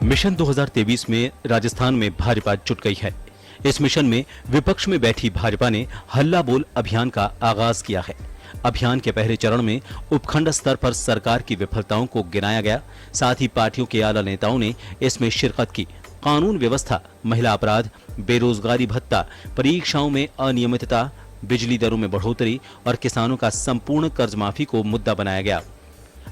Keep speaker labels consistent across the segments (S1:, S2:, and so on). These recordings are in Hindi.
S1: मिशन 2023 में राजस्थान में भाजपा जुट गई है। इस मिशन में विपक्ष में बैठी भाजपा ने हल्ला बोल अभियान का आगाज किया है। अभियान के पहले चरण में उपखंड स्तर पर सरकार की विफलताओं को गिनाया गया। साथ ही पार्टियों के आला नेताओं ने इसमें शिरकत की। कानून व्यवस्था, महिला अपराध, बेरोजगारी भत्ता, परीक्षाओं में अनियमितता, बिजली दरों में बढ़ोतरी और किसानों का संपूर्ण कर्ज माफी को मुद्दा बनाया गया।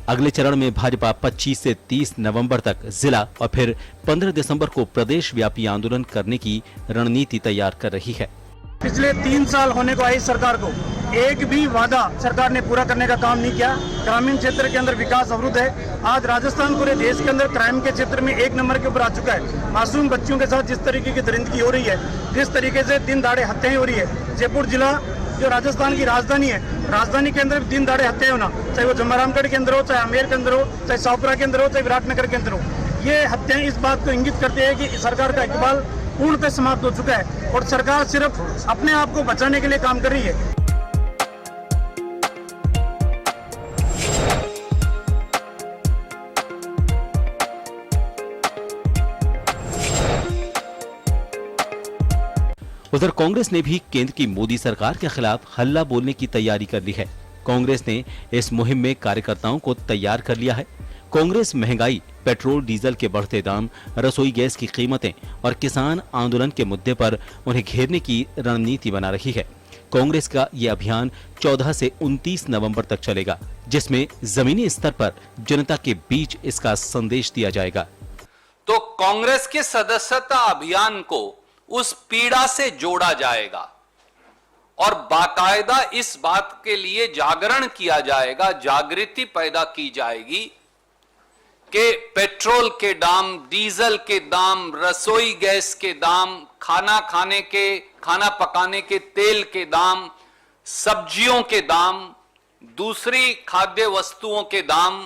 S1: अगले चरण में भाजपा 25 से 30 नवंबर तक जिला और फिर 15 दिसंबर को प्रदेश व्यापी आंदोलन करने की रणनीति तैयार कर रही है।
S2: पिछले 3 साल होने को आई सरकार को एक भी वादा सरकार ने पूरा करने का काम नहीं किया। ग्रामीण क्षेत्र के अंदर विकास अवरुद्ध है। आज राजस्थान पूरे देश के अंदर क्राइम के क्षेत्र में 1 नंबर के ऊपर आ चुका है। मासूम बच्चों के साथ जिस तरीके की दरिंदगी हो रही है, जिस तरीके से दिन दहाड़े हत्याएं हो रही है। जयपुर जिला जो राजस्थान की राजधानी है, राजधानी के अंदर दिन दहाड़े हत्याएं होना, चाहे वो जमरामगढ़ के अंदर हो, चाहे आमेर के अंदर हो, चाहे शाहपुरा के अंदर हो, चाहे विराटनगर के अंदर हो, ये हत्याएं इस बात को इंगित करती है कि सरकार का इकबाल पूर्णतः समाप्त हो चुका है और सरकार सिर्फ अपने आप को बचाने के लिए काम कर रही है।
S1: उधर कांग्रेस ने भी केंद्र की मोदी सरकार के खिलाफ हल्ला बोलने की तैयारी कर ली है। कांग्रेस ने इस मुहिम में कार्यकर्ताओं को तैयार कर लिया है। कांग्रेस महंगाई, पेट्रोल डीजल के बढ़ते दाम, रसोई गैस की कीमतें और किसान आंदोलन के मुद्दे पर उन्हें घेरने की रणनीति बना रही है। कांग्रेस का ये अभियान 14 से 29 नवंबर तक चलेगा, जिसमें जमीनी स्तर पर जनता के बीच इसका संदेश दिया जाएगा।
S3: तो कांग्रेस के सदस्यता अभियान को उस पीड़ा से जोड़ा जाएगा और बाकायदा इस बात के लिए जागरण किया जाएगा, जागृति पैदा की जाएगी कि पेट्रोल के दाम, डीजल के दाम, रसोई गैस के दाम, खाना पकाने के तेल के दाम, सब्जियों के दाम, दूसरी खाद्य वस्तुओं के दाम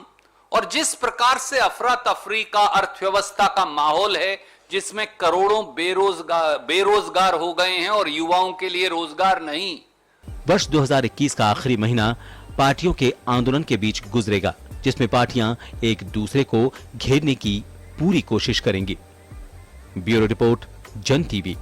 S3: और जिस प्रकार से अफरा तफरी का अर्थव्यवस्था का माहौल है, जिसमें करोड़ों बेरोजगार हो गए हैं और युवाओं के लिए रोजगार नहीं।
S1: वर्ष 2021 का आखिरी महीना पार्टियों के आंदोलन के बीच गुजरेगा, जिसमें पार्टियां एक दूसरे को घेरने की पूरी कोशिश करेंगी। ब्यूरो रिपोर्ट, जन टीवी।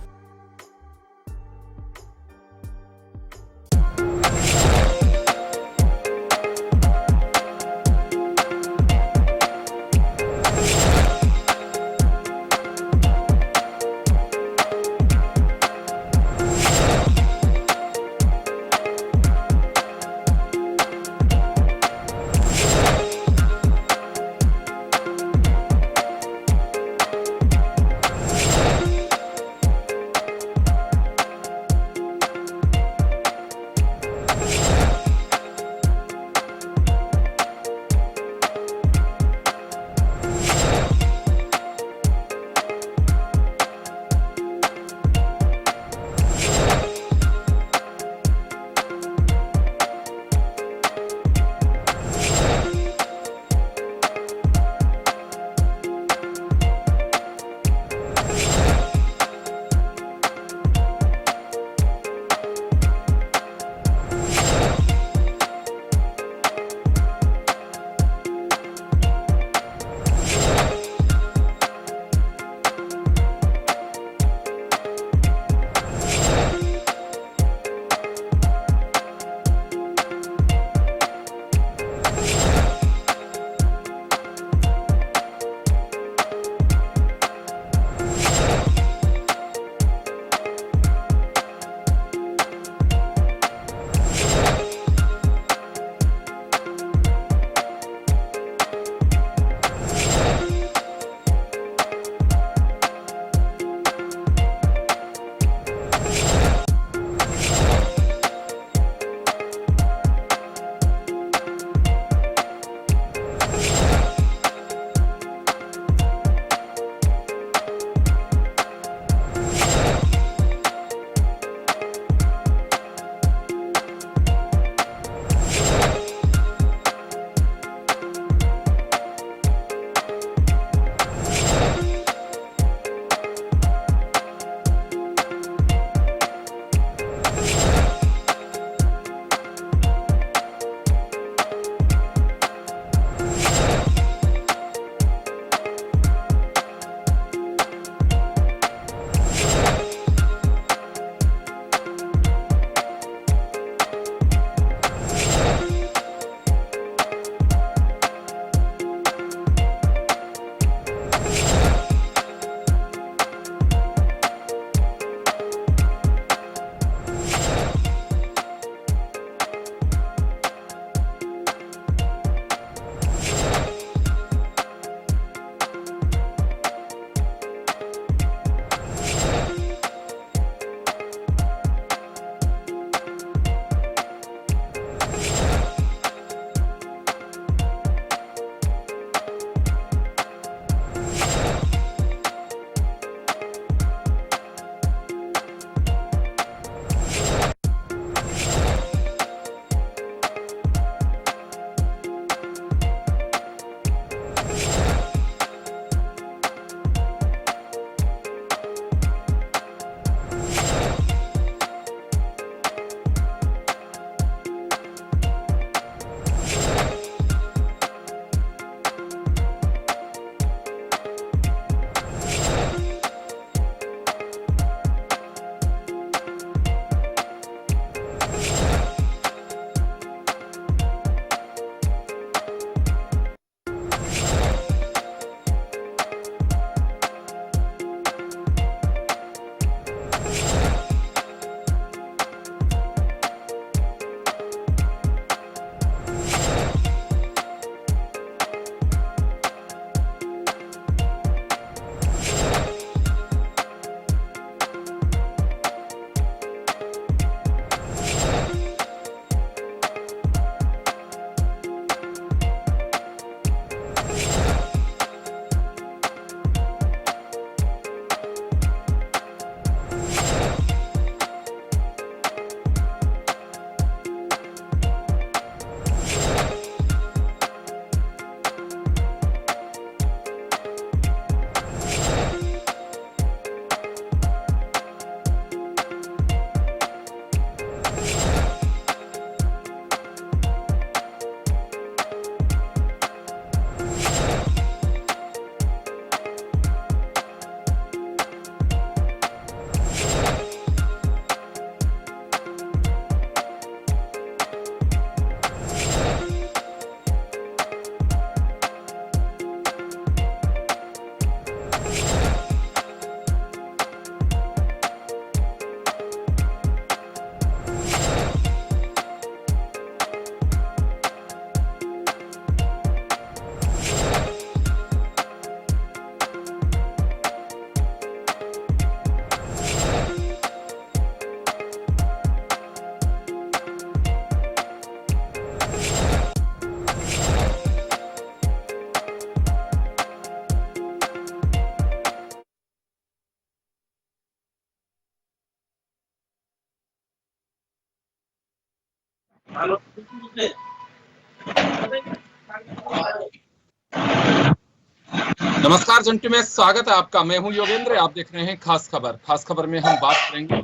S4: नमस्कार जंटू में स्वागत है आपका। मैं हूं योगेंद्र, आप देख रहे हैं खास खबर। खास खबर में हम बात करेंगे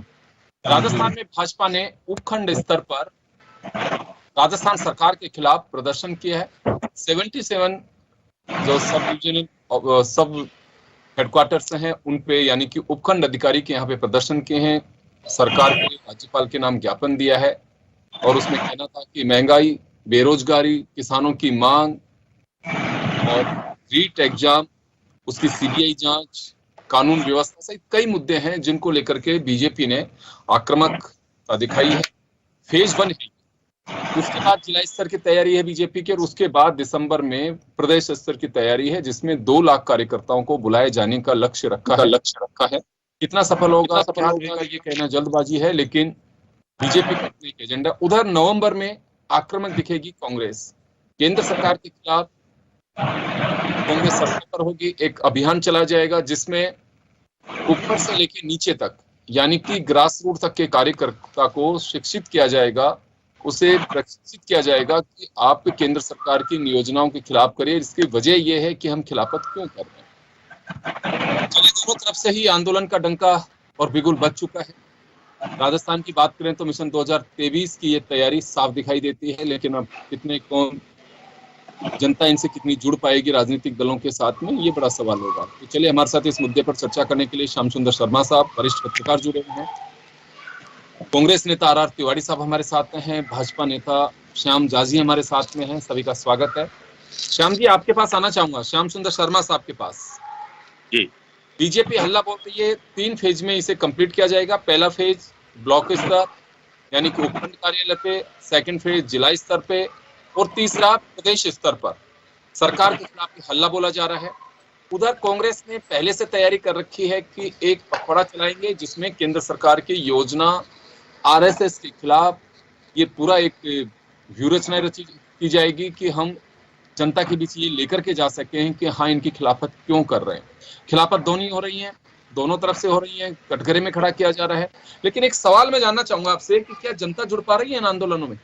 S4: राजस्थान में भाजपा ने उपखंड स्तर पर राजस्थान सरकार के खिलाफ प्रदर्शन किया है। 77 जो सब डिविजनल सब हेडक्वार्टर्स हैं उन पे यानी कि उपखंड अधिकारी के यहाँ पे प्रदर्शन किए हैं। सरकार को राज्यपाल के नाम ज्ञापन दिया है और उसमें कहना था कि महंगाई, बेरोजगारी, किसानों की मांग और रीट एग्जाम, उसकी सीबीआई जांच, कानून व्यवस्था सहित कई मुद्दे हैं जिनको लेकर के बीजेपी ने आक्रामकता दिखाई है। फेज 1 है। उसके बाद जिला स्तर की तैयारी है बीजेपी की और उसके बाद दिसंबर में प्रदेश स्तर की तैयारी है जिसमें 2 लाख कार्यकर्ताओं को बुलाए जाने का लक्ष्य रखा है। कितना सफल होगा क्या होगा ये कहना जल्दबाजी है, लेकिन बीजेपी का एक एजेंडा। उधर नवंबर में आक्रामक दिखेगी कांग्रेस। केंद्र सरकार के खिलाफ कांग्रेस सरकार पर होगी, एक अभियान चला जाएगा जिसमें ऊपर से लेकर नीचे तक यानी कि ग्रास रूट तक के कार्यकर्ता को शिक्षित किया जाएगा, उसे प्रशिक्षित किया जाएगा कि आप केंद्र सरकार की योजनाओं के खिलाफ करिए। इसकी वजह यह है कि हम खिलाफत क्यों कर रहे हैं। चलिए, दोनों तरफ से ही आंदोलन का डंका और बिगुल बज चुका है। राजस्थान की बात करें तो मिशन 2023 की ये तैयारी साफ दिखाई देती है, लेकिन अब कितने कौन जनता इनसे कितनी जुड़ पाएगी राजनीतिक दलों के साथ में, ये बड़ा सवाल होगा। तो चलिए, हमारे साथ इस मुद्दे पर चर्चा करने के लिए श्याम सुंदर शर्मा साहब, वरिष्ठ पत्रकार, जुड़े हुए हैं। कांग्रेस नेता आर तिवारी साहब हमारे साथ में हैं, भाजपा नेता श्याम जाजी हमारे साथ में हैं। सभी का स्वागत है। श्याम जी, आपके पास आना चाहूंगा, श्याम सुंदर शर्मा साहब के पास जी। बीजेपी हल्ला बोल रही है 3 फेज में इसे कंप्लीट किया जाएगा। पहला फेज ब्लॉक स्तर यानी कि उपखंड कार्यालय पे, सेकंड फेज जिला स्तर पे और तीसरा प्रदेश स्तर पर सरकार के खिलाफ हल्ला बोला जा रहा है। उधर कांग्रेस ने पहले से तैयारी कर रखी है कि एक पखवाड़ा चलाएंगे जिसमें केंद्र सरकार की योजना, आरएसएस के खिलाफ ये पूरा एक व्यूह रचना रची की जाएगी कि हम जनता के बीच ये लेकर के जा सकते हैं कि हाँ, इनकी खिलाफत क्यों कर रहे हैं। खिलाफत दोनों हो रही है, दोनों तरफ से हो रही है, कटघरे में खड़ा किया जा रहा है। लेकिन एक सवाल मैं जानना चाहूंगा आपसे कि क्या जनता जुड़ पा रही है इन आंदोलनों में?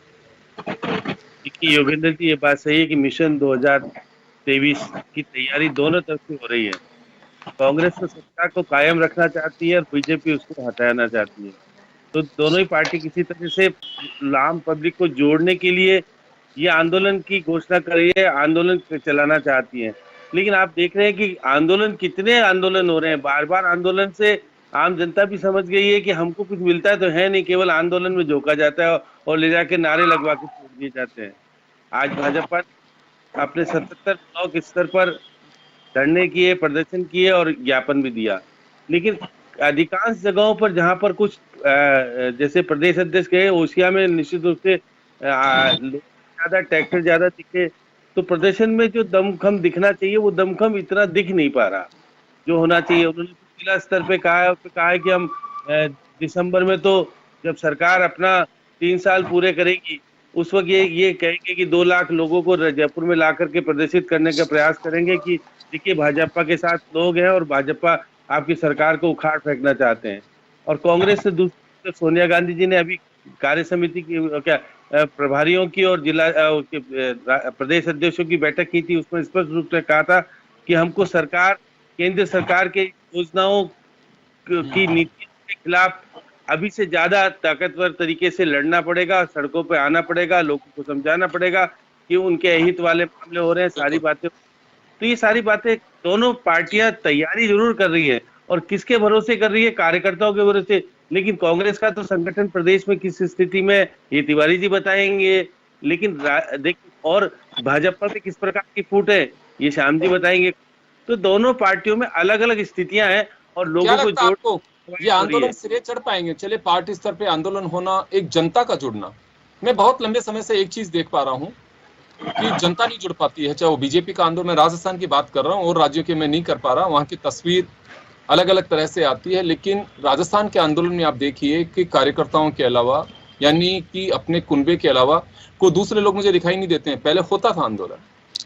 S5: देखिए योगेंद्र जी, ये बात सही है कि मिशन 2023 की तैयारी दोनों तरफ से हो रही है। कांग्रेस तो सत्ता को कायम रखना चाहती है और बीजेपी उसको हटाना चाहती है। तो दोनों ही पार्टी किसी तरह से आम पब्लिक को जोड़ने के लिए ये आंदोलन की घोषणा कर रही है, आंदोलन चलाना चाहती है। लेकिन आप देख रहे हैं कि आंदोलन, कितने आंदोलन हो रहे हैं। बार बार आंदोलन से आम जनता भी समझ गई है कि हमको कुछ मिलता है तो है नहीं, केवल आंदोलन में झोंका जाता है और ले जाके नारे लगवा के छोड़ दिए जाते हैं। आज भाजपा अपने 77 ब्लॉक स्तर पर धरने किए, प्रदर्शन किए और ज्ञापन भी दिया। लेकिन अधिकांश जगहों पर जहां पर कुछ जैसे प्रदेश अध्यक्ष गए, ओसिया में निश्चित रूप से ज्यादा ट्रैक्टर ज्यादा दिखे, तो प्रदर्शन में जो दमखम दिखना चाहिए वो दमखम इतना दिख नहीं पा रहा जो होना चाहिए। उन्होंने जिला स्तर पे कहा है कि हम दिसंबर में, तो जब सरकार अपना 3 साल पूरे करेगी उस वक्त ये कहेंगे कि 2 लाख लोगों को जयपुर में ला करके प्रदर्शित करने का प्रयास करेंगे कि देखिए भाजपा के साथ लोग हैं और भाजपा आपकी सरकार को उखाड़ फेंकना चाहते हैं। और कांग्रेस से दूसरी सोनिया गांधी जी ने अभी कार्य समिति की प्रभारियों की और जिला प्रदेश अध्यक्षों की बैठक की थी। उसमें स्पष्ट रूप से कहा था कि हमको केंद्र सरकार के योजनाओं की नीति के खिलाफ अभी से ज्यादा ताकतवर तरीके से लड़ना पड़ेगा, सड़कों पे आना पड़ेगा, लोगों को समझाना पड़ेगा कि उनके अहित वाले मामले हो रहे हैं, सारी बातें। तो ये सारी बातें दोनों पार्टियां तैयारी जरूर कर रही है और किसके भरोसे कर रही है? कार्यकर्ताओं के भरोसे। लेकिन कांग्रेस का तो संगठन प्रदेश में किस स्थिति में ये तिवारी जी बताएंगे, लेकिन देखिए और भाजपा में किस प्रकार की फूट है ये श्याम जी बताएंगे। तो दोनों पार्टियों में अलग अलग स्थितियां हैं और लोगों को जोड़
S4: ये आंदोलन सिरे चढ़ पाएंगे? चले पार्टी स्तर पे आंदोलन होना, एक जनता का जुड़ना। मैं बहुत लंबे समय से एक चीज देख पा रहा हूँ कि जनता नहीं जुड़ पाती है, चाहे वो बीजेपी का आंदोलन, मैं राजस्थान की बात कर रहा हूँ और राज्यों की मैं नहीं कर पा रहा, वहां की तस्वीर अलग अलग तरह से आती है। लेकिन राजस्थान के आंदोलन में आप देखिए कि कार्यकर्ताओं के अलावा, यानी कि अपने कुनबे के अलावा कोई दूसरे लोग मुझे दिखाई नहीं देते हैं। पहले होता था आंदोलन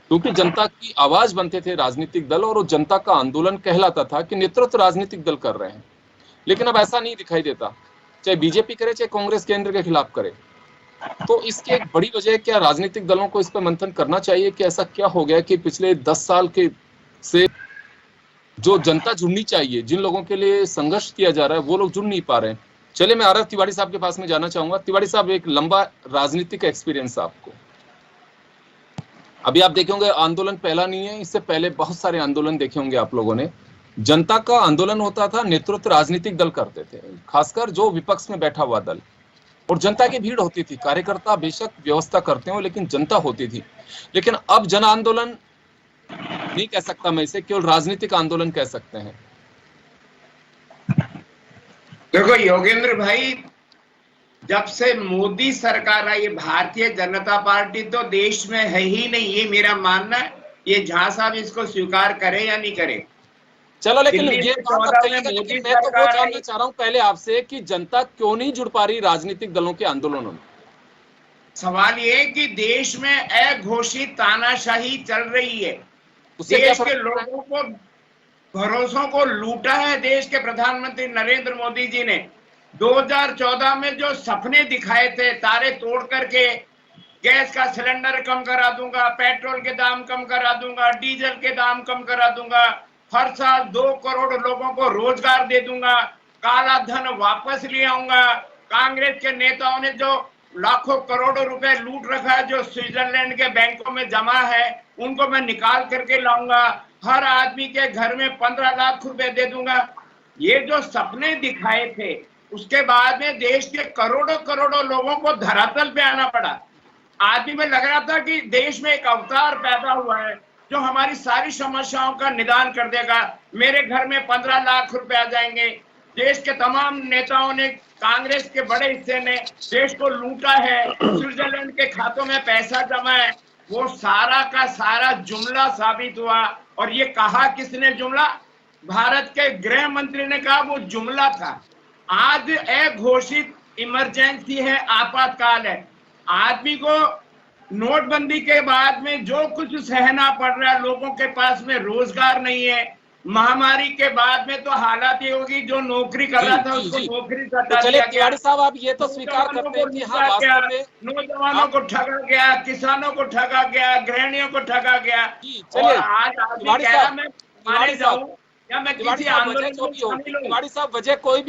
S4: क्योंकि जनता की आवाज बनते थे राजनीतिक दल और वो जनता का आंदोलन कहलाता था कि नेतृत्व राजनीतिक दल कर रहे हैं। लेकिन अब ऐसा नहीं दिखाई देता, चाहे बीजेपी करे चाहे कांग्रेस केंद्र के खिलाफ करे। तो इसकी एक बड़ी वजह क्या राजनीतिक दलों को इस पर मंथन करना चाहिए कि ऐसा क्या हो गया कि पिछले 10 साल के से जो जनता जुड़नी चाहिए, जिन लोगों के लिए संघर्ष किया जा रहा है, वो लोग जुड़ नहीं पा रहे हैं। चले मैं आरव तिवारी साहब के पास में जाना चाहूंगा। तिवारी साहब, एक लंबा राजनीतिक एक्सपीरियंस आपको, अभी आप देखे होंगे आंदोलन पहला नहीं है, इससे पहले बहुत सारे आंदोलन देखे होंगे आप लोगों ने। जनता का आंदोलन होता था, नेतृत्व राजनीतिक दल करते थे, खासकर जो विपक्ष में बैठा हुआ दल, और जनता की भीड़ होती थी। कार्यकर्ता बेशक व्यवस्था करते हो लेकिन जनता होती थी। लेकिन अब जन आंदोलन नहीं कह सकता मैं इसे, केवल राजनीतिक आंदोलन कह सकते हैं।
S6: देखो योगेंद्र भाई, जब से मोदी सरकार आई, भारतीय जनता पार्टी तो देश में है ही नहीं, ये मेरा मानना है। ये जहां साहब इसको स्वीकार करे या नहीं करे,
S4: चलो, लेकिन ये बात लेकिन मैं तो वो जानना चाह रहा हूं पहले आपसे कि जनता क्यों नहीं जुड़ पा रही राजनीतिक दलों के आंदोलनों में।
S6: सवाल ये कि देश में अघोषित तानाशाही चल रही है। देश के लोगों को, भरोसों को लूटा है देश के प्रधानमंत्री नरेंद्र मोदी जी ने। 2014 में जो सपने दिखाए थे, तारे तोड़ करके गैस का सिलेंडर कम करा दूंगा, पेट्रोल के दाम कम करा दूंगा, डीजल के दाम कम करा दूंगा, हर साल 2 करोड़ लोगों को रोजगार दे दूंगा, काला धन वापस ले आऊंगा, कांग्रेस के नेताओं ने जो लाखों करोड़ों रुपए लूट रखा है, जो स्विट्जरलैंड के बैंकों में जमा है, उनको मैं निकाल करके लाऊंगा, हर आदमी के घर में 15 लाख रुपए दे दूंगा। ये जो सपने दिखाए थे, उसके बाद में देश के करोड़ों करोड़ों लोगों को धरातल पे आना पड़ा। आदमी में लग रहा था कि देश में एक अवतार पैदा हुआ है जो हमारी सारी समस्याओं का निदान कर देगा। मेरे घर में 15 लाख रुपए आ जाएंगे। देश के तमाम नेताओं ने, कांग्रेस के बड़े हिस्से ने देश को लूटा है, स्विट्जरलैंड के खातों में पैसा जमा है। वो सारा का सारा जुमला साबित हुआ। और ये कहा किसने जुमला? भारत के गृह मंत्री ने कहा वो जुमला था। आज अघोषित इमरजेंसी है, आपातकाल है। आदमी को नोटबंदी के बाद में जो कुछ सहना पड़ रहा है, लोगों के पास में रोजगार नहीं है। महामारी के बाद में तो हालात ये होगी, जो नौकरी कर रहा था उसको नौकरी का
S4: तो चलिए तिवारी साहब, आप ये तो स्वीकार करते हैं कि हाँ, वास्तव में
S6: नौजवानों को ठगा गया, किसानों को ठगा गया, गृहिणियों को ठगा गया। और आज आदमी कह रहा मैं मारे जाऊं या मैं किसी आंदोलन में शामिल हूं।
S4: तिवारी साहब, वजह कोई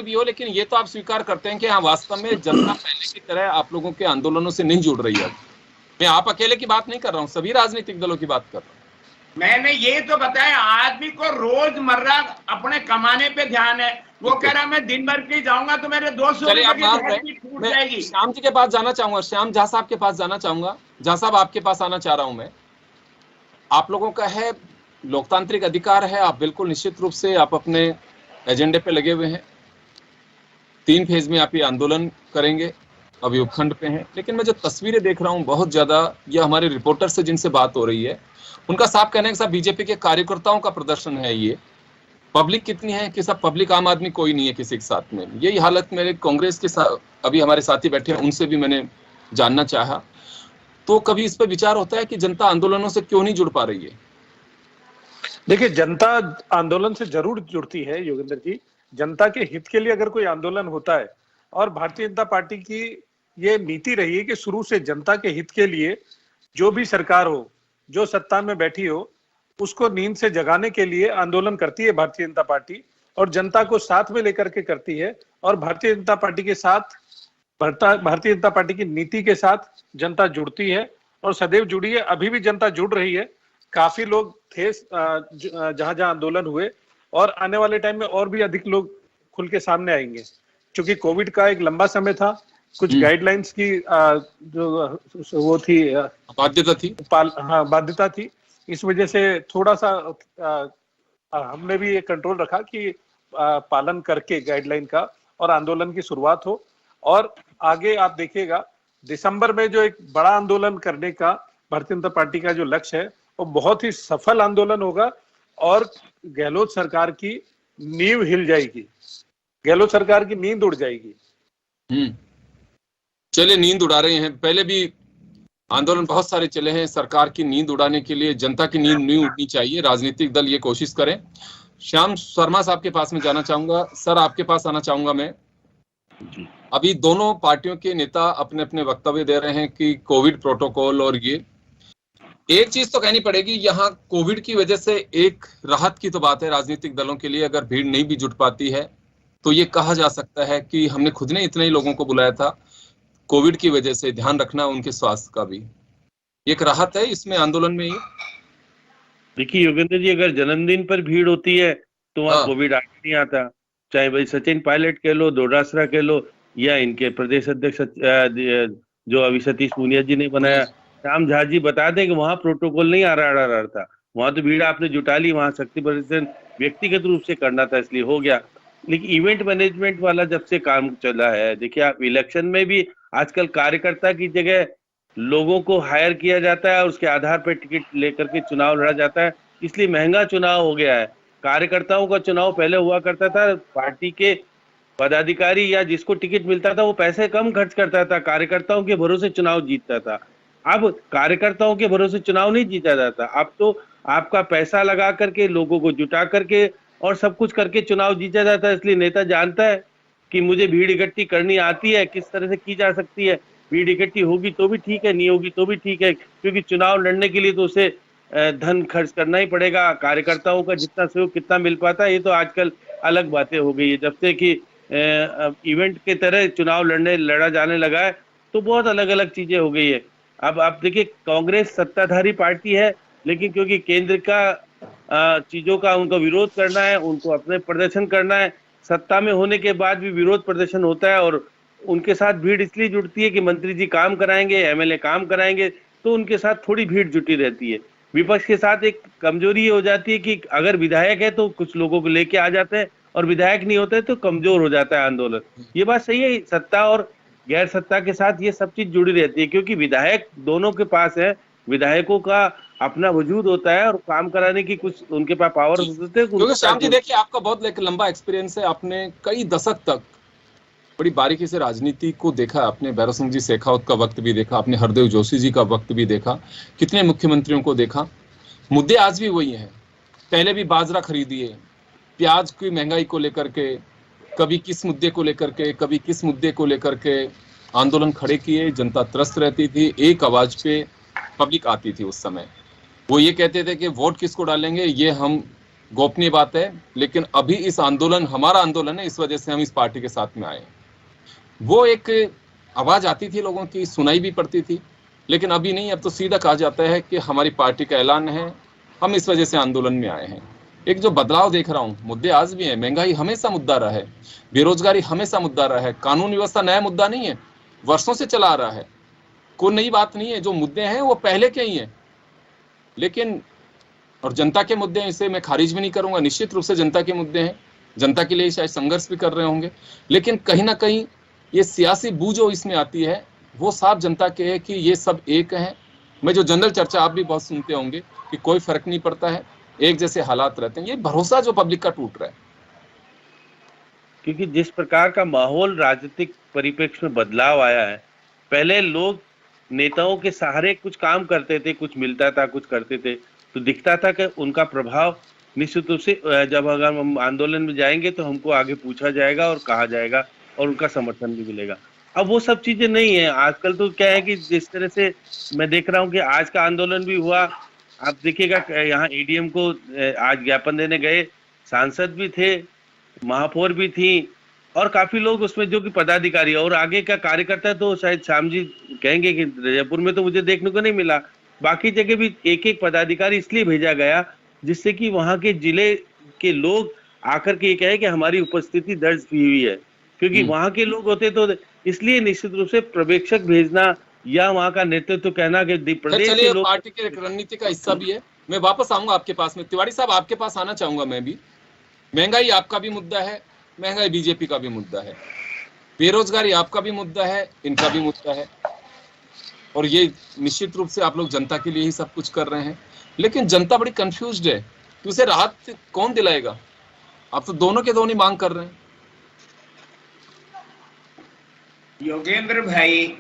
S4: भी हो, लेकिन ये तो आप स्वीकार करते हैं कि हाँ, वास्तव में जनता पहले की तरह आप लोगों के आंदोलनों से नहीं जुड़ रही है। मैं आप अकेले की बात नहीं कर रहा हूँ, सभी राजनीतिक दलों की बात कर रहा हूँ।
S6: मैंने ये तो बताया, आदमी को रोजमर्रा अपने कमाने पे ध्यान है। वो कह रहा मैं दिन भर की जाऊंगा तो मेरे 200 रुपए की छूट जाएगी।
S4: श्याम जी के पास जाना चाहूंगा, श्याम झा साहब के पास जाना चाहूंगा। झा साहब, आपके पास आना चाह रहा हूं मैं। आप लोगों का है लोकतांत्रिक अधिकार है, आप बिल्कुल निश्चित रूप से आप अपने एजेंडे पे लगे हुए हैं। 3 फेज में आप ये आंदोलन करेंगे, अभी उपखंड पे हैं। लेकिन मैं जो तस्वीरें देख रहा हूँ बहुत ज्यादा, यह हमारे रिपोर्टर से जिनसे बात हो रही है, उनका साफ कहना है कि सब बीजेपी के कार्यकर्ताओं का प्रदर्शन है। ये पब्लिक कितनी है कि सब पब्लिक, आम आदमी कोई नहीं है किसी के साथ में। यही हालत मेरे कांग्रेस के साथ, अभी हमारे साथी बैठे हैं, उनसे भी मैंने जानना चाहा, तो कभी इस पर विचार होता है कि जनता आंदोलनों से क्यों नहीं जुड़ पा रही है?
S7: देखिए, जनता आंदोलन से जरूर जुड़ती है योगेंद्र जी। जनता के हित के लिए अगर कोई आंदोलन होता है, और भारतीय जनता पार्टी की ये नीति रही है कि शुरू से जनता के हित के लिए जो भी सरकार हो, जो सत्ता में बैठी हो, उसको नींद से जगाने के लिए आंदोलन करती है भारतीय जनता पार्टी, और जनता को साथ में लेकर के करती है। और भारतीय जनता पार्टी के साथ, भारतीय जनता पार्टी की नीति के साथ जनता जुड़ती है और सदैव जुड़ी है। अभी भी जनता जुड़ रही है। काफी लोग थे जहां जहां आंदोलन हुए, और आने वाले टाइम में और भी अधिक लोग खुल के सामने आएंगे, क्योंकि कोविड का एक लंबा समय था, कुछ गाइडलाइंस की जो वो थी,
S4: बाध्यता थी,
S7: बाध्यता थी। इस वजह से थोड़ा सा हमने भी ये कंट्रोल रखा कि पालन करके गाइडलाइन का और आंदोलन की शुरुआत हो। और आगे आप देखिएगा, दिसंबर में जो एक बड़ा आंदोलन करने का भारतीय जनता पार्टी का जो लक्ष्य है, वो बहुत ही सफल आंदोलन होगा, और गहलोत सरकार की नींव हिल जाएगी, गहलोत सरकार की नींद उड़ जाएगी।
S4: चले, नींद उड़ा रहे हैं, पहले भी आंदोलन बहुत सारे चले हैं। सरकार की नींद उड़ाने के लिए जनता की नींद नहीं उड़नी चाहिए, राजनीतिक दल ये कोशिश करें। श्याम शर्मा साहब के पास में जाना चाहूंगा। सर, आपके पास आना चाहूंगा मैं। अभी दोनों पार्टियों के नेता अपने अपने वक्तव्य दे रहे हैं कि कोविड प्रोटोकॉल, और ये एक चीज तो कहनी पड़ेगी, यहाँ कोविड की वजह से एक राहत की तो बात है राजनीतिक दलों के लिए। अगर भीड़ नहीं भी जुट पाती है तो ये कहा जा सकता है कि हमने खुद ने इतने ही लोगों को बुलाया था, कोविड की वजह से ध्यान रखना उनके स्वास्थ्य का भी एक राहत है इसमें आंदोलन में ही।
S5: देखिए योगेंद्र जी, अगर जन्मदिन पर भीड़ होती है तो वहाँ कोविड आगे नहीं आता। चाहे भाई सचिन पायलट कह लो, डोडासरा कह लो, या इनके प्रदेश अध्यक्ष जो अभी सतीश पूनिया जी ने बनाया, श्याम झा जी बता दें कि वहाँ प्रोटोकॉल नहीं आ रहा था। वहां तो भीड़ आपने जुटा ली, वहां शक्ति प्रदर्शन व्यक्तिगत रूप से करना था इसलिए हो गया। लेकिन इवेंट मैनेजमेंट वाला जब से काम चला है, देखिए आप इलेक्शन में भी आजकल कार्यकर्ता की जगह लोगों को हायर किया जाता है और उसके आधार पर टिकट लेकर के चुनाव लड़ा जाता है, इसलिए महंगा चुनाव हो गया है। कार्यकर्ताओं का चुनाव पहले हुआ करता था, पार्टी के पदाधिकारी या जिसको टिकट मिलता था वो पैसे कम खर्च करता था, कार्यकर्ताओं के भरोसे चुनाव जीतता था। अब कार्यकर्ताओं के भरोसे चुनाव नहीं जीता जाता, अब तो आपका पैसा लगा करके, लोगों को जुटा करके और सब कुछ करके चुनाव जीता जाता है। इसलिए नेता जानता है कि मुझे भीड़ इकट्ठी करनी आती है, किस तरह से की जा सकती है। भीड़ इकट्ठी होगी तो भी ठीक है, नहीं होगी तो भी ठीक है, क्योंकि चुनाव लड़ने के लिए तो उसे धन खर्च करना ही पड़ेगा। कार्यकर्ताओं का जितना सहयोग कितना मिल पाता है ये तो आजकल अलग बातें हो गई है। जब से कि इवेंट के तरह चुनाव लड़ा जाने लगा है तो बहुत अलग अलग चीजें हो गई है। अब आप देखिए, कांग्रेस सत्ताधारी पार्टी है, लेकिन क्योंकि केंद्र का चीजों का उनको विरोध करना है, उनको अपने प्रदर्शन करना है, सत्ता में होने के बाद भी विरोध प्रदर्शन होता है और उनके साथ भीड़ इसलिए जुड़ती है कि मंत्री जी काम कराएंगे, एमएलए काम कराएंगे, तो उनके साथ थोड़ी भीड़ जुटी रहती है। विपक्ष के साथ एक कमजोरी हो जाती है कि अगर विधायक है तो कुछ लोगों को लेके आ जाते हैं और विधायक नहीं होते तो कमजोर हो जाता है आंदोलन। ये बात सही है, सत्ता और गैर सत्ता के साथ ये सब चीज जुड़ी रहती है, क्योंकि विधायक दोनों के पास है, विधायकों का अपना वजूद होता है और काम कराने की कुछ उनके पास पावर होते हैं।
S4: श्याम जी, देखिए आपका बहुत लंबा एक्सपीरियंस है, आपने कई दशक तक बड़ी बारीकी से राजनीति को देखा, आपने भैरव सिंह जी शेखावत का वक्त भी देखा, आपने हरदेव जोशी जी का वक्त भी देखा, कितने मुख्यमंत्रियों को देखा। मुद्दे आज भी वही हैं, पहले भी बाजरा खरीदिए, प्याज की महंगाई को लेकर के, कभी किस मुद्दे को लेकर के, कभी किस मुद्दे को लेकर के आंदोलन खड़े किए, जनता त्रस्त रहती थी, एक आवाज पे पब्लिक आती थी। उस समय वो ये कहते थे कि वोट किसको डालेंगे ये हम गोपनीय बात है, लेकिन अभी इस आंदोलन हमारा आंदोलन है, इस वजह से हम इस पार्टी के साथ में आए। वो एक आवाज आती थी, लोगों की सुनाई भी पड़ती थी, लेकिन अभी नहीं, अब तो सीधा कहा जाता है कि हमारी पार्टी का ऐलान है, हम इस वजह से आंदोलन में आए हैं। एक जो बदलाव देख रहा हूँ, मुद्दे आज भी हैं, महंगाई हमेशा मुद्दा रहा है, बेरोजगारी हमेशा मुद्दा रहा है, कानून व्यवस्था नया मुद्दा नहीं है, वर्षों से चला आ रहा है, कोई नई बात नहीं है। जो मुद्दे हैं वो पहले के ही हैं, लेकिन और जनता के मुद्दे हैं, इसे मैं खारिज भी नहीं करूंगा, निश्चित रूप से जनता के मुद्दे हैं, जनता के लिए शायद संघर्ष भी कर रहे होंगे, लेकिन कहीं ना कहीं ये सियासी बू जो इसमें आती है वो साफ जनता के है कि ये सब एक हैं। मैं जो जनरल चर्चा आप भी बहुत सुनते होंगे कि कोई फर्क नहीं पड़ता है, एक जैसे हालात रहते हैं, ये भरोसा जो पब्लिक का टूट रहा है।
S5: क्योंकि जिस प्रकार का माहौल राजनीतिक परिप्रेक्ष्य में बदलाव आया है, पहले लोग नेताओं के सहारे कुछ काम करते थे, कुछ मिलता था, कुछ करते थे, तो दिखता था कि उनका प्रभाव निश्चित रूप से जब अगर हम आंदोलन में जाएंगे तो हमको आगे पूछा जाएगा और कहा जाएगा और उनका समर्थन भी मिलेगा। अब वो सब चीजें नहीं है। आजकल तो क्या है कि जिस तरह से मैं देख रहा हूँ कि आज का आंदोलन भी हुआ, आप देखिएगा यहाँ एडीएम को आज ज्ञापन देने गए सांसद भी थे, महापौर भी थी और काफी लोग उसमें जो कि पदाधिकारी और आगे का कार्यकर्ता, तो शायद श्याम जी कहेंगे कि जयपुर में तो मुझे देखने को नहीं मिला, बाकी जगह भी एक एक पदाधिकारी इसलिए भेजा गया जिससे कि वहां के जिले के लोग आकर के ये कहे कि हमारी उपस्थिति दर्ज की हुई है, क्योंकि वहां के लोग होते तो इसलिए निश्चित रूप से पर्यवेक्षक भेजना या वहां का नेतृत्व कहना कि प्रदेश के लोग
S4: पार्टी के रणनीति का हिस्सा भी है। मैं वापस आऊंगा आपके पास में, तिवारी साहब आपके पास आना चाहूंगा मैं भी। महंगाई आपका भी मुद्दा है, महंगाई बीजेपी का भी मुद्दा है, बेरोजगारी आपका भी मुद्दा है, इनका भी मुद्दा है, और ये निश्चित रूप से आप लोग जनता के लिए ही सब कुछ कर रहे हैं, लेकिन जनता बड़ी कंफ्यूज्ड है कि उसे राहत कौन दिलाएगा। आप तो दोनों के दोनों मांग कर रहे हैं।
S6: योगेंद्र भाई,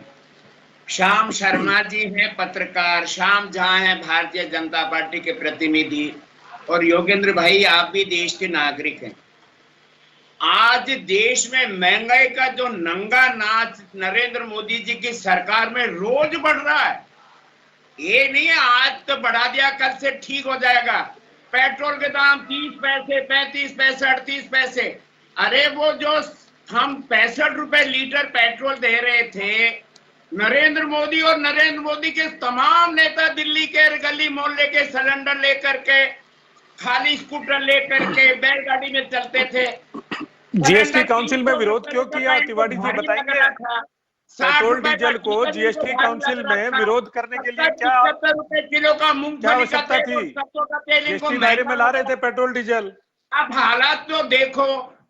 S6: श्याम शर्मा जी हैं पत्रकार, श्याम झा हैं भारतीय जनता पार्टी के प्रतिनिधि, और योगेंद्र भाई आप भी देश के नागरिक हैं। आज देश में महंगाई का जो नंगा नाच नरेंद्र मोदी जी की सरकार में रोज बढ़ रहा है। ये नहीं है आज तो बढ़ा दिया कल से ठीक हो जाएगा। पेट्रोल के दाम 30 पैसे, 35 पैसे, 38 पैसे। अरे वो जो हम 65 रुपए लीटर पेट्रोल दे रहे थे, नरेंद्र मोदी और नरेंद्र मोदी के तमाम नेता दिल्ली के गली मोहल्ले के सिलेंडर लेकर के, खाली स्कूटर लेकर के बैलगाड़ी में चलते थे।
S7: जीएसटी काउंसिल में विरोध क्यों किया तिवारी जी बताएंगे? पेट्रोल डीजल को जीएसटी काउंसिल में विरोध करने के लिए क्या
S6: 70 रुपए किलो का मूंगफली
S7: आवश्यकता थी? जीएसटी दायरे में ला रहे थे पेट्रोल डीजल।
S6: अब हालात तो देखो,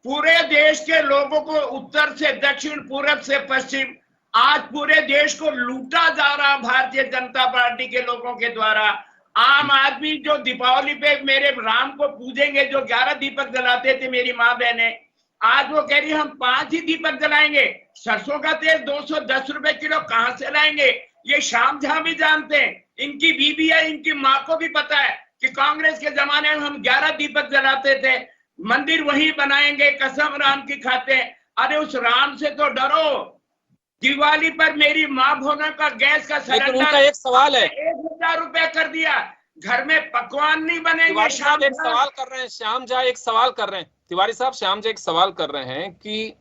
S6: पूरे देश के लोगों को उत्तर से दक्षिण, पूरब से पश्चिम, आज पूरे देश को लूटा जा रहा भारतीय जनता पार्टी के लोगों के द्वारा। आम आदमी जो दीपावली पे मेरे राम को पूजेंगे, जो 11 दीपक जलाते थे मेरी माँ बहने, आज वो कह रही हम 5 ही दीपक जलाएंगे। सरसों का तेल 210 रुपए किलो कहां से लाएंगे? ये श्याम झा भी जानते हैं, इनकी बीबी है, इनकी माँ को भी पता है कि कांग्रेस के जमाने में हम 11 दीपक जलाते थे, मंदिर वही बनाएंगे, कसम राम की खाते हैं। अरे उस राम से तो डरो। दिवाली पर मेरी माँ भोना का गैस का सिलेंडर
S4: एक सवाल है,
S6: 1000 रुपए कर दिया, घर में पकवान नहीं बनेंगे।
S4: श्याम एक सवाल कर रहे हैं, श्याम झा एक सवाल कर रहे हैं, तिवारी साहब श्याम जी एक सवाल कर रहे हैं कि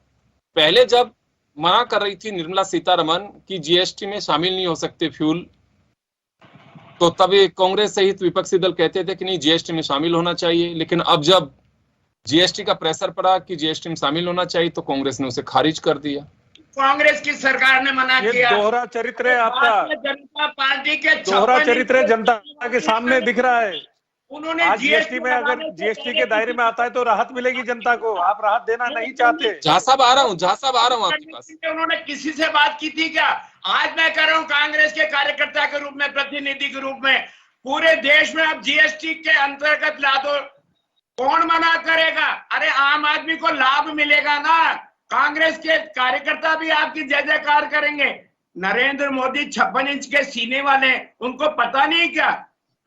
S4: पहले जब मना कर रही थी निर्मला सीतारमण कि जीएसटी में शामिल नहीं हो सकते फ्यूल, तो तभी कांग्रेस सहित विपक्षी दल कहते थे कि नहीं जीएसटी में शामिल होना चाहिए, लेकिन अब जब जीएसटी का प्रेशर पड़ा कि जीएसटी में शामिल होना चाहिए तो कांग्रेस ने उसे खारिज कर दिया।
S6: कांग्रेस की सरकार ने मना किया।
S7: दोहरा चरित्र है आपका,
S6: जनता पार्टी के
S7: दोहरा चरित्र जनता के सामने दिख रहा है।
S6: उन्होंने
S7: आज जीएसटी में अगर जीएसटी के दायरे में आता है तो राहत मिलेगी जनता को, आप राहत देना नहीं चाहते।
S4: झा साहब आ रहा हूँ आपके पास।
S6: उन्होंने किसी से बात की थी क्या? आज मैं कर रहा हूँ कांग्रेस के कार्यकर्ता के रूप में, प्रतिनिधि के रूप में, पूरे देश में अब जीएसटी के अंतर्गत ला दो, कौन मना करेगा? अरे आम आदमी को लाभ मिलेगा ना। कांग्रेस के कार्यकर्ता भी आपकी जय जयकार करेंगे। नरेंद्र मोदी 56 इंच के सीने वाले, उनको पता नहीं क्या?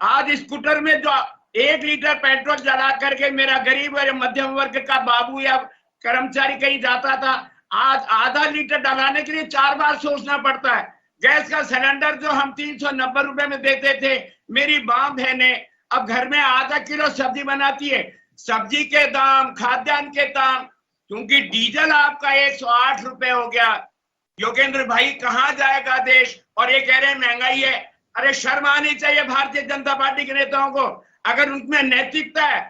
S6: आज स्कूटर में जो 1 लीटर पेट्रोल जला करके मेरा गरीब और मध्यम वर्ग का बाबू या कर्मचारी कहीं जाता था, आज आधा लीटर डलाने के लिए 4 बार सोचना पड़ता है। गैस का सिलेंडर जो हम 390 रुपए में देते थे, मेरी माँ बहने अब घर में आधा किलो सब्जी बनाती है। सब्जी के दाम, खाद्यान्न के दाम, क्योंकि डीजल आपका 108 रुपए हो गया। योगेंद्र भाई कहाँ जाएगा देश? और ये कह रहे हैं महंगाई है। अरे शर्म आनी चाहिए भारतीय जनता पार्टी के नेताओं को। अगर उनमें नैतिकता है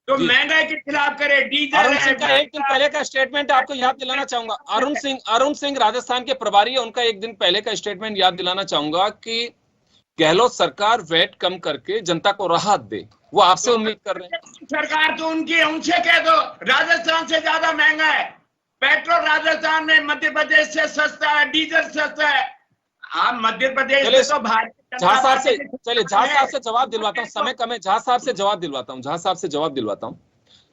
S6: तो महंगाई के खिलाफ करे। डीजल
S4: अरुण सिंह का एक दिन पहले का स्टेटमेंट आपको याद दिलाना चाहूंगा। अरुण सिंह राजस्थान के प्रभारी है, उनका एक दिन पहले का स्टेटमेंट याद दिलाना चाहूंगा कि गहलोत सरकार वैट कम करके जनता को राहत दे, वो आपसे उम्मीद कर रहे हैं।
S6: सरकार तो उनकी, उनसे कह दो राजस्थान से ज्यादा महंगा है पेट्रोल। राजस्थान में मध्य प्रदेश से सस्ता है, डीजल सस्ता है। आप मध्य प्रदेश में तो भारतीय
S4: झा साहब से, चलिए झा साहब से जवाब दिलवाता हूँ, समय कम है, झा साहब से जवाब दिलवाता हूँ।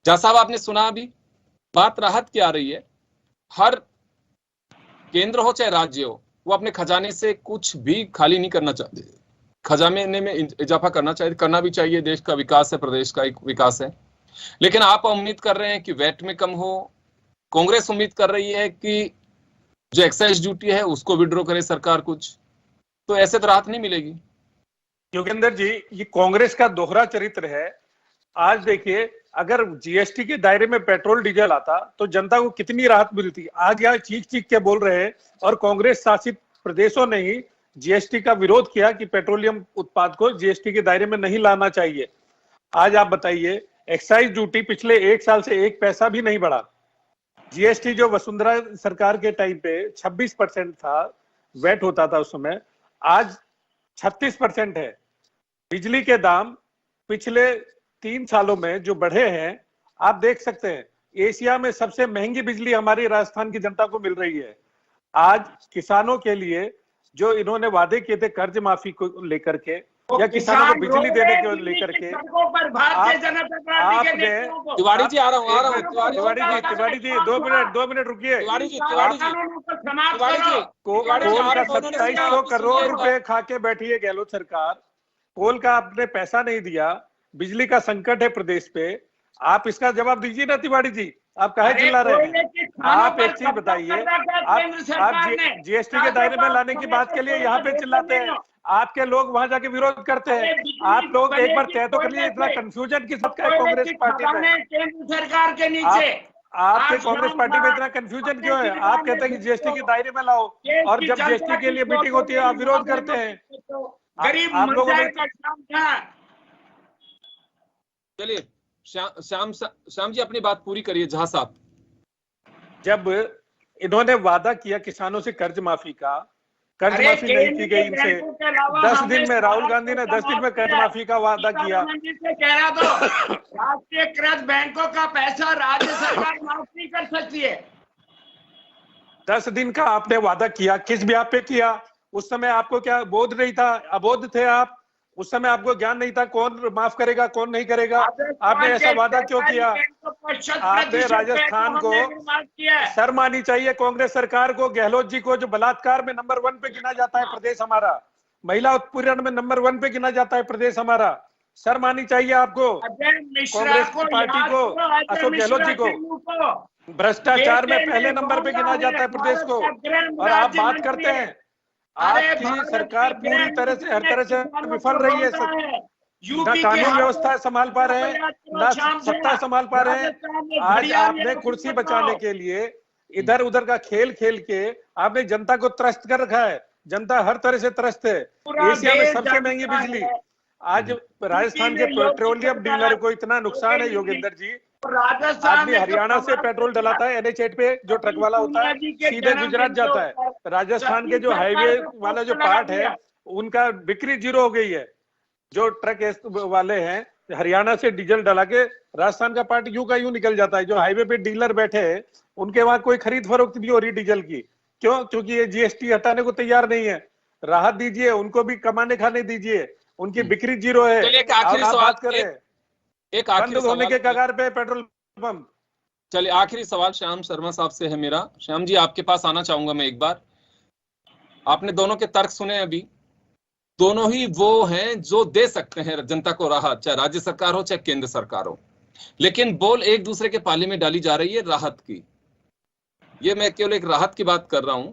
S4: झा साहब आपने सुना अभी बात राहत की आ रही है। हर केंद्र हो चाहे राज्य हो, वो अपने खजाने से कुछ भी खाली नहीं करना चाहते, खजाने में इजाफा करना चाहिए, करना भी चाहिए। देश का विकास है, प्रदेश का एक विकास है। लेकिन आप उम्मीद कर रहे हैं कि वैट में कम हो, कांग्रेस उम्मीद कर रही है कि जो एक्साइज ड्यूटी है उसको विड्रॉ करे सरकार कुछ, तो ऐसे तो राहत नहीं मिलेगी।
S7: योगेंद्र जी, ये कांग्रेस का दोहरा चरित्र है। आज देखिए, अगर जीएसटी के दायरे में पेट्रोल डीजल आता तो जनता को कितनी राहत मिलती। आज यहाँ चीख चीख के बोल रहे हैं और कांग्रेस शासित प्रदेशों ने ही जीएसटी का विरोध किया कि पेट्रोलियम उत्पाद को जीएसटी के दायरे में नहीं लाना चाहिए। आज आप बताइए, एक्साइज ड्यूटी पिछले 1 साल से 1 पैसा भी नहीं बढ़ा। जीएसटी जो वसुंधरा सरकार के टाइम पे 26% था, वैट होता था उस समय, आज 36% है। बिजली के दाम पिछले 3 सालों में जो बढ़े हैं, आप देख सकते हैं, एशिया में सबसे महंगी बिजली हमारी राजस्थान की जनता को मिल रही है। आज किसानों के लिए जो इन्होंने वादे किए थे कर्ज माफी को लेकर के या किसानों को बिजली देने को लेकर के, आपने
S4: तिवारी जी, आ रहा हूँ
S7: तिवारी जी 2 मिनट रुकिए।
S4: तिवारी जी,
S7: कोल का 2700 करोड़ रुपए खा के बैठी है गहलोत सरकार। कोल का आपने पैसा नहीं दिया, बिजली का संकट है प्रदेश पे। आप इसका जवाब दीजिए ना तिवारी जी, आप काहे चिल्ला रहे हैं? आप एक चीज बताइए, आप जीएसटी के दायरे में लाने की बात के लिए यहाँ पे चिल्लाते हैं, आपके लोग वहां जाके विरोध करते हैं। आप लोग एक बार तय तो करिए, इतना कंफ्यूजन किस बात का है कांग्रेस पार्टी में?
S6: केंद्र सरकार के नीचे
S7: आपके कांग्रेस पार्टी में इतना कंफ्यूजन क्यों है? आप कहते हैं कि जीएसटी के दायरे में लाओ, और जब जीएसटी के लिए मीटिंग होती है आप विरोध करते हैं।
S6: गरीब
S7: आप लोगों ने,
S4: चलिए श्याम जी अपनी बात पूरी करिए। झा साहब,
S7: जब इन्होंने वादा किया किसानों से कर्ज माफी का, कर्ज माफी नहीं की गई इनसे। 10 दिन में राहुल गांधी ने 10 दिन में कर्ज माफी का वादा किया।
S6: कह रहा तो राष्ट्रीयकृत बैंकों का पैसा राज्य सरकार माफ नहीं कर सकती है।
S7: 10 दिन का आपने वादा किया, किस ब्याह पे किया? उस समय आपको क्या बोध नहीं था? अबोध थे आप उस समय, आपको ज्ञान नहीं था कौन माफ करेगा कौन नहीं करेगा? आपने ऐसा वादा क्यों किया? आपने राजस्थान को, शर्म आनी चाहिए कांग्रेस सरकार को, गहलोत जी को, जो बलात्कार में नंबर 1 पे गिना जाता है प्रदेश हमारा, महिला उत्पीड़न में नंबर 1 पे गिना जाता है प्रदेश हमारा। शर्म आनी चाहिए आपको, कांग्रेस की पार्टी को, अशोक गहलोत जी को। भ्रष्टाचार में पहले नंबर पे गिना जाता है प्रदेश को, और आप बात करते हैं। आपकी सरकार पूरी तरह से, हर तरह से विफल रही है। ना कानून व्यवस्था संभाल पा रहे हैं, ना सत्ता संभाल पा रहे हैं। आज आपने कुर्सी बचाने के लिए इधर उधर का खेल खेल के आपने जनता को त्रस्त कर रखा है। जनता हर तरह से त्रस्त है। एशिया में सबसे महंगी बिजली। आज राजस्थान के पेट्रोलियम डीलर को इतना नुकसान है योगेंद्र जी, आदमी हरियाणा से पेट्रोल डलाता है NH8 पे, जो ट्रक वाला होता है सीधे गुजरात जाता है। राजस्थान के जो हाईवे वाला जो पार्ट है उनका बिक्री 0 हो गई है। जो ट्रक वाले हैं हरियाणा से डीजल डला के राजस्थान का पार्ट यूं का यूं निकल जाता है। जो हाईवे पे डीलर बैठे हैं उनके वहां कोई खरीद फरोख्त नहीं हो रही डीजल की। क्यों? क्योंकि ये जीएसटी हटाने को तैयार नहीं है। राहत दीजिए, उनको भी कमाने खाने दीजिए, उनकी बिक्री 0 है।
S4: एक आखिरी सवाल
S7: करें,
S4: एक आखिरी
S7: होने के कगार पे पेट्रोल पंप।
S4: चलिए आखिरी सवाल श्याम शर्मा साहब से है मेरा। श्याम जी आपके पास आना चाहूंगा मैं एक बार। आपने दोनों के तर्क सुने अभी, दोनों ही वो हैं जो दे सकते हैं जनता को राहत, चाहे राज्य सरकार हो चाहे केंद्र सरकार हो, लेकिन बोल एक दूसरे के पाले में डाली जा रही है राहत की। ये मैं केवल एक राहत की बात कर रहा हूं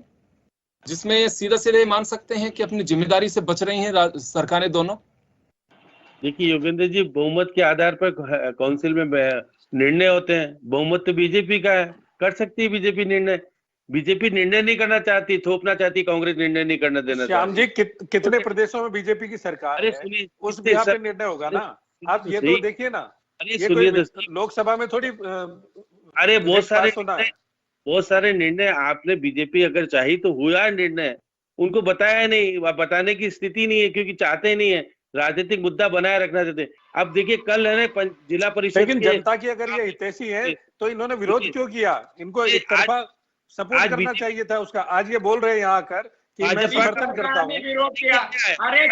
S4: जिसमें सीधे सीधे मान सकते हैं कि अपनी जिम्मेदारी से बच रही हैं सरकारें दोनों।
S5: देखिए योगेंद्र जी, बहुमत के आधार पर काउंसिल में निर्णय होते हैं। बहुमत तो बीजेपी का है, कर सकती है बीजेपी निर्णय। बीजेपी निर्णय नहीं करना चाहती, थोपना चाहती, कांग्रेस निर्णय नहीं करना देना।
S7: श्याम जी, कितने प्रदेशों में बीजेपी की सरकार है, उस बिहार पे निर्णय होगा ना। आप ये तो देखिए ना,
S5: अरे सुनिए,
S7: लोकसभा में थोड़ी,
S5: अरे बहुत सारे निर्णय आपने, बीजेपी अगर चाहिए तो हुआ निर्णय, उनको बताया नहीं, बताने की स्थिति नहीं है क्योंकि चाहते नहीं है, राजनीतिक मुद्दा बनाए रखना चाहते हैं। अब देखिए कल है ना जिला परिषद,
S7: लेकिन जनता की अगर ये हितैषी है तो इन्होंने विरोध क्यों किया? इनको एक तरफा सपोर्ट करना चाहिए था उसका। आज ये बोल रहे हैं यहाँ आकर कि मैं समर्थन करता हूँ।
S6: विरोध किया। अरे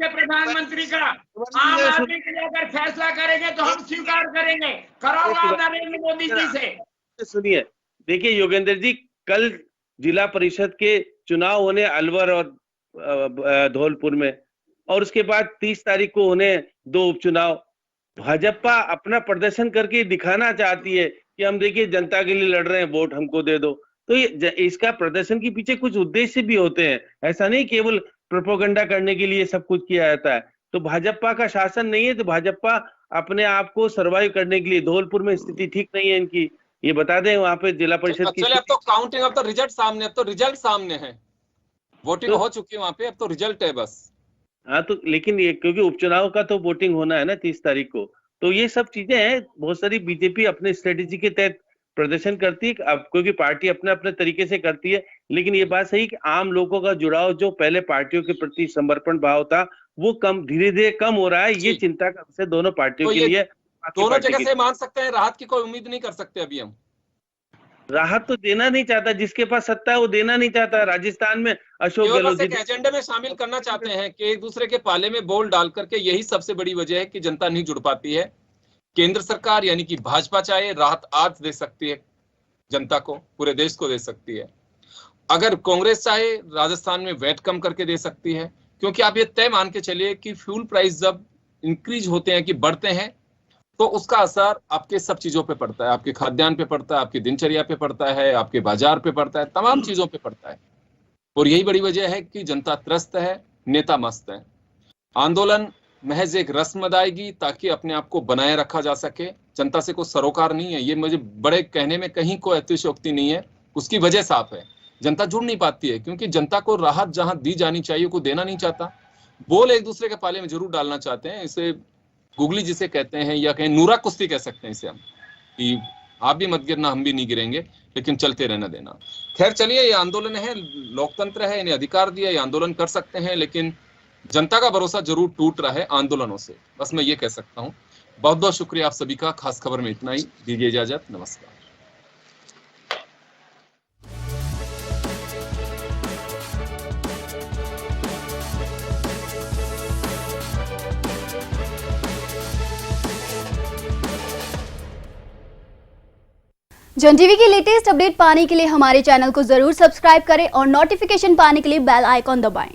S6: प्रधानमंत्री का आम आदमी के लिए अगर फैसला करेंगे तो हम स्वीकार करेंगे। करो नरेंद्र मोदी जी से।
S5: सुनिए, देखिए योगेंद्र जी, कल जिला परिषद के चुनाव होने अलवर और धौलपुर में, और उसके बाद 30 तारीख को होने 2 उपचुनाव। भाजपा अपना प्रदर्शन करके दिखाना चाहती है कि हम देखिए जनता के लिए लड़ रहे हैं, वोट हमको दे दो। तो ये इसका प्रदर्शन के पीछे कुछ उद्देश्य भी होते हैं, ऐसा नहीं केवल प्रोपोगंडा करने के लिए सब कुछ किया जाता है। तो भाजपा का शासन नहीं है, तो भाजपा अपने आप को सर्वाइव करने के लिए, धौलपुर में स्थिति ठीक नहीं है इनकी, ये बता दें वहां पे जिला परिषद की।
S4: अब तो काउंटिंग, अब तो रिजल्ट सामने है, वोटिंग हो चुकी है वहां पे, अब तो रिजल्ट है बस।
S5: हाँ, तो लेकिन ये क्योंकि उपचुनाव का तो वोटिंग होना है ना 30 तारीख को, तो ये सब चीजें हैं। बहुत सारी बीजेपी अपने स्ट्रेटेजी के तहत प्रदर्शन करती है, अब क्योंकि पार्टी अपने अपने तरीके से करती है। लेकिन ये बात सही कि आम लोगों का जुड़ाव जो पहले पार्टियों के प्रति समर्पण भाव था, वो धीरे धीरे कम हो रहा है। ये चिंता का विषय दोनों पार्टियों के लिए।
S4: दोनों जगह से मान सकते हैं, राहत की कोई उम्मीद नहीं कर सकते अभी हम।
S5: राहत तो देना नहीं चाहता, जिसके पास सत्ता है वो देना नहीं चाहता। राजस्थान में अशोक गहलोत
S4: एजेंडे में शामिल करना चाहते हैं कि एक दूसरे के पाले में बोल डाल करके, यही सबसे बड़ी वजह है कि जनता नहीं जुड़ पाती है। केंद्र सरकार यानी कि भाजपा चाहे राहत आज दे सकती है जनता को, पूरे देश को दे सकती है। अगर कांग्रेस चाहे राजस्थान में वैट कम करके दे सकती है, क्योंकि आप ये तय मान के चलिए कि फ्यूल प्राइस जब इंक्रीज होते हैं, कि बढ़ते हैं, तो उसका असर आपके सब चीजों पे पड़ता है। आपके खाद्यान्न पे पड़ता है, आपकी दिनचर्या पे पड़ता है, आपके बाजार पे पड़ता है, तमाम चीजों पे पड़ता है। और यही बड़ी वजह है कि जनता त्रस्त है, नेता मस्त है। आंदोलन महज एक रस्म अदायगी ताकि अपने आप को बनाए रखा जा सके, जनता से कोई सरोकार नहीं है। ये मुझे बड़े कहने में कहीं कोई अतिशयोक्ति नहीं है। उसकी वजह साफ है, जनता जुड़ नहीं पाती है, क्योंकि जनता को राहत जहां दी जानी चाहिए को देना नहीं चाहता। बोल एक दूसरे के पाले में जरूर डालना चाहते हैं। इसे गुगली जिसे कहते हैं, या कहीं नूरा कुश्ती कह सकते हैं इसे हम, कि आप भी मत गिरना हम भी नहीं गिरेंगे, लेकिन चलते रहना देना। खैर चलिए, ये आंदोलन है, लोकतंत्र है, इन्हें अधिकार दिया, ये आंदोलन कर सकते हैं, लेकिन जनता का भरोसा जरूर टूट रहा है आंदोलनों से, बस मैं ये कह सकता हूं। बहुत बहुत शुक्रिया आप सभी का। खास खबर में इतना ही, दीजिए इजाजत, नमस्कार।
S8: जन टीवी की लेटेस्ट अपडेट पाने के लिए हमारे चैनल को जरूर सब्सक्राइब करें और नोटिफिकेशन पाने के लिए बेल आइकॉन दबाएं।